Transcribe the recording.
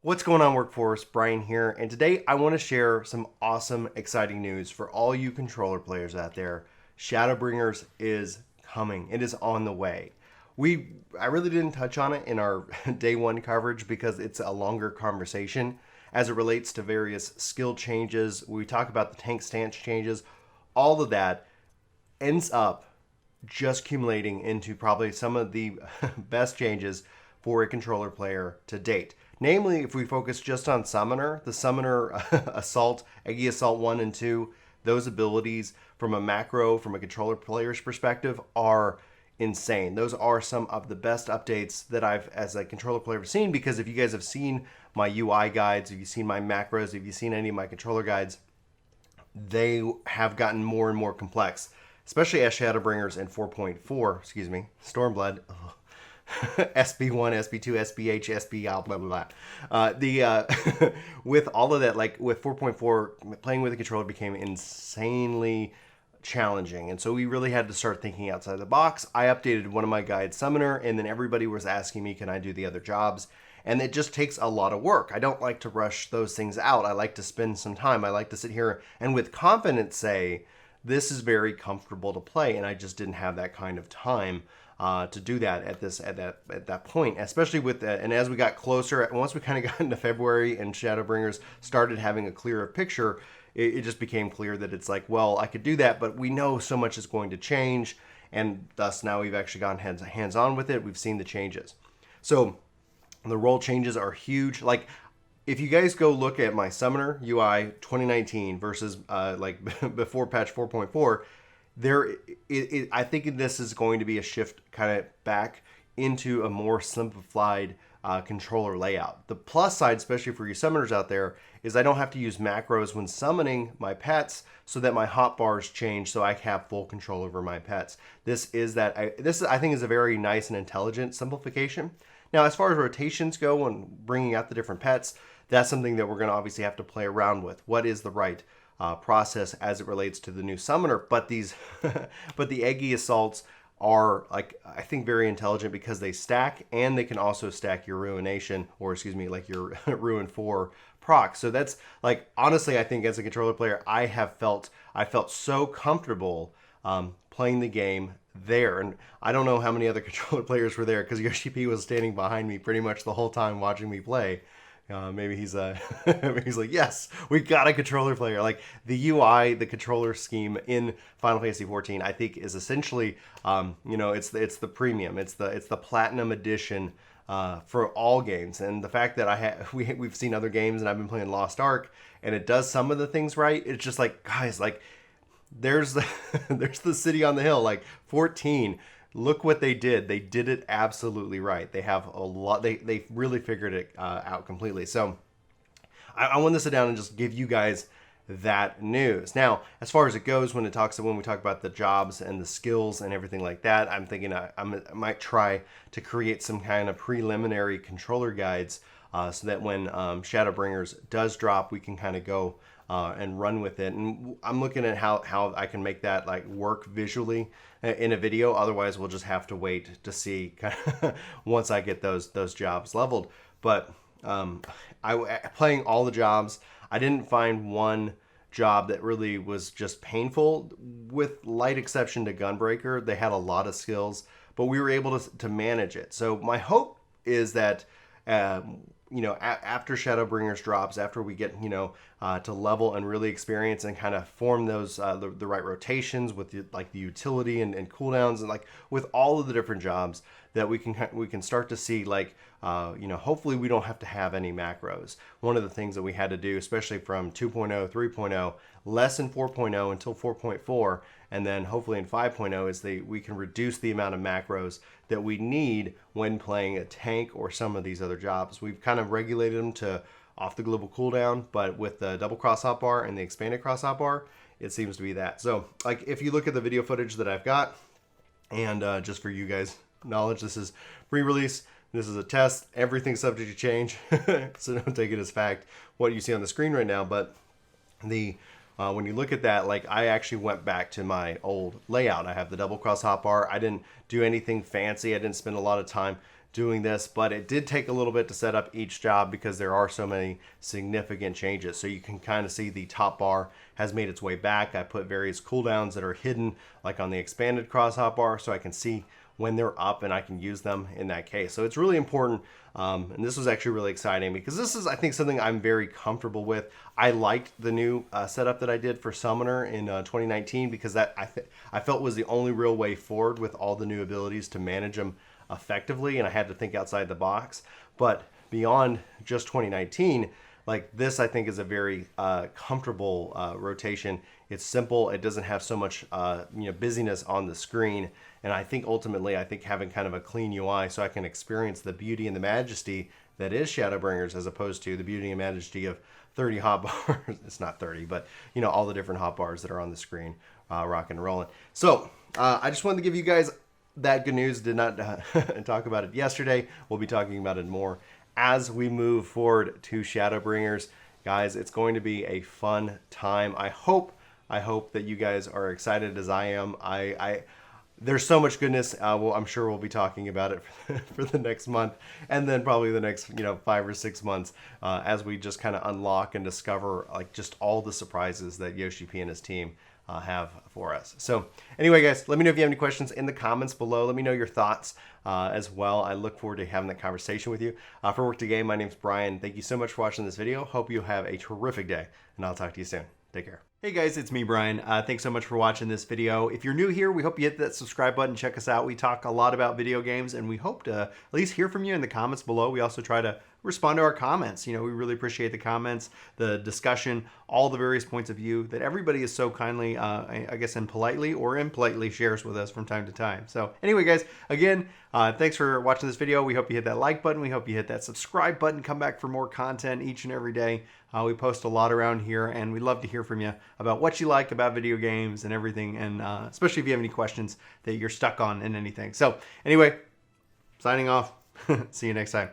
What's going on, Workforce? Brian here, and today I want to share some awesome, exciting news for all you controller players out there. Shadowbringers is coming. It is on the way. I really didn't touch on it in our day one coverage because it's a longer conversation as it relates to various skill changes. We talk about the tank stance changes. All of that ends up just accumulating into probably some of the best changes for a controller player to date. Namely, if we focus just on Summoner, the Summoner Assault, Eggy Assault 1 and 2, those abilities from a macro, from a controller player's perspective, are insane. Those are some of the best updates that I've, as a controller player, seen, because if you guys have seen my UI guides, if you've seen my macros, if you've seen any of my controller guides, they have gotten more and more complex, especially as Shadowbringers in 4.4, Stormblood. SB1, SB2, SBH, SB, blah, blah, blah. With all of that, like with 4.4, playing with a controller became insanely challenging. And so we really had to start thinking outside the box. I updated one of my guides, Summoner, and then everybody was asking me, can I do the other jobs? And it just takes a lot of work. I don't like to rush those things out. I like to spend some time. I like to sit here and with confidence say, this is very comfortable to play. And I just didn't have that kind of time to do that at that point, especially with that. And as we got closer, once we kind of got into February and Shadowbringers started having a clearer picture, it just became clear that it's like, well, I could do that, but we know so much is going to change, and thus now we've actually gone hands on with it. We've seen the changes. So the role changes are huge. Like, if you guys go look at my Summoner UI 2019 versus like before patch 4.4, I think this is going to be a shift kind of back into a more simplified controller layout. The plus side, especially for you summoners out there, is I don't have to use macros when summoning my pets, so that my hotbars change, so I have full control over my pets. This I think is a very nice and intelligent simplification. Now, as far as rotations go and bringing out the different pets, that's something that we're going to obviously have to play around with. What is the right process as it relates to the new summoner? But but the Eggy Assaults are, like, I think very intelligent because they stack, and they can also stack your Ruination, or excuse me, like your Ruin 4 proc. So that's, like, honestly, I think as a controller player, I felt so comfortable playing the game there. And I don't know how many other controller players were there, because Yoshi P was standing behind me pretty much the whole time watching me play. Maybe he's like, yes, we got a controller player. Like, the UI, the controller scheme in Final Fantasy XIV, I think is essentially, it's the premium, it's the platinum edition for all games. And the fact that we've seen other games, and I've been playing Lost Ark, and it does some of the things right. It's just like, guys, like, there's the city on the hill, like 14. Look what they did. They did it absolutely right. They have a lot. They really figured it out completely. So I want to sit down and just give you guys that news. Now, as far as it goes, when we talk about the jobs and the skills and everything like that, I'm thinking I might try to create some kind of preliminary controller guides so that when Shadowbringers does drop, we can kind of go and run with it. And I'm looking at how I can make that like work visually in a video. Otherwise, we'll just have to wait to see once I get those jobs leveled. But playing all the jobs, I didn't find one job that really was just painful, with light exception to Gunbreaker. They had a lot of skills, but we were able to manage it. So my hope is that after Shadowbringers drops, after we get, to level and really experience and kind of form those, the right rotations with the utility and cooldowns, and like with all of the different jobs, that we can start to see, like, hopefully we don't have to have any macros. One of the things that we had to do, especially from 2.0, 3.0, less in 4.0 until 4.4, and then hopefully in 5.0, is we can reduce the amount of macros that we need when playing a tank or some of these other jobs. We've kind of regulated them to off the global cooldown, but with the double cross hotbar and the expanded cross hotbar, it seems to be that. So, like, if you look at the video footage that I've got, and just for you guys' knowledge, this is pre-release. This is a test. Everything's subject to change, so don't take it as fact what you see on the screen right now. But when you look at that, like, I actually went back to my old layout. I have the double cross hotbar. I didn't do anything fancy. I didn't spend a lot of time doing this, but it did take a little bit to set up each job because there are so many significant changes. So you can kind of see the top bar has made its way back. I put various cooldowns that are hidden, like on the expanded cross hotbar, so I can see when they're up and I can use them in that case. So it's really important. And this was actually really exciting because this is, I think, something I'm very comfortable with. I liked the new setup that I did for Summoner in 2019 because that I felt was the only real way forward with all the new abilities to manage them effectively, and I had to think outside the box. But beyond just 2019, like this, I think is a very comfortable rotation. It's simple. It doesn't have so much busyness on the screen, and I think ultimately, I think having kind of a clean UI so I can experience the beauty and the majesty that is Shadowbringers as opposed to the beauty and majesty of 30 hotbars. It's not 30, but all the different hotbars that are on the screen, rocking and rolling. So I just wanted to give you guys that good news. Did not talk about it yesterday. We'll be talking about it more as we move forward to Shadowbringers. Guys, it's going to be a fun time. I hope that you guys are excited as I am. There's so much goodness. I'm sure we'll be talking about it for the next month, and then probably the next 5 or 6 months as we just kind of unlock and discover like just all the surprises that Yoshi P and his team have for us. So anyway, guys, let me know if you have any questions in the comments below. Let me know your thoughts as well. I look forward to having that conversation with you. For Work to Game, my name's Brian. Thank you so much for watching this video. Hope you have a terrific day, and I'll talk to you soon. Take care. Hey guys, it's me, Brian. Thanks so much for watching this video. If you're new here, we hope you hit that subscribe button. Check us out. We talk a lot about video games, and we hope to at least hear from you in the comments below. We also try to respond to our comments. We really appreciate the comments, the discussion, all the various points of view that everybody is so kindly, I guess, and politely or impolitely shares with us from time to time. So anyway, guys, again, thanks for watching this video. We hope you hit that like button. We hope you hit that subscribe button. Come back for more content each and every day. We post a lot around here, and we'd love to hear from you about what you like about video games and everything, and especially if you have any questions that you're stuck on in anything. So anyway, signing off. See you next time.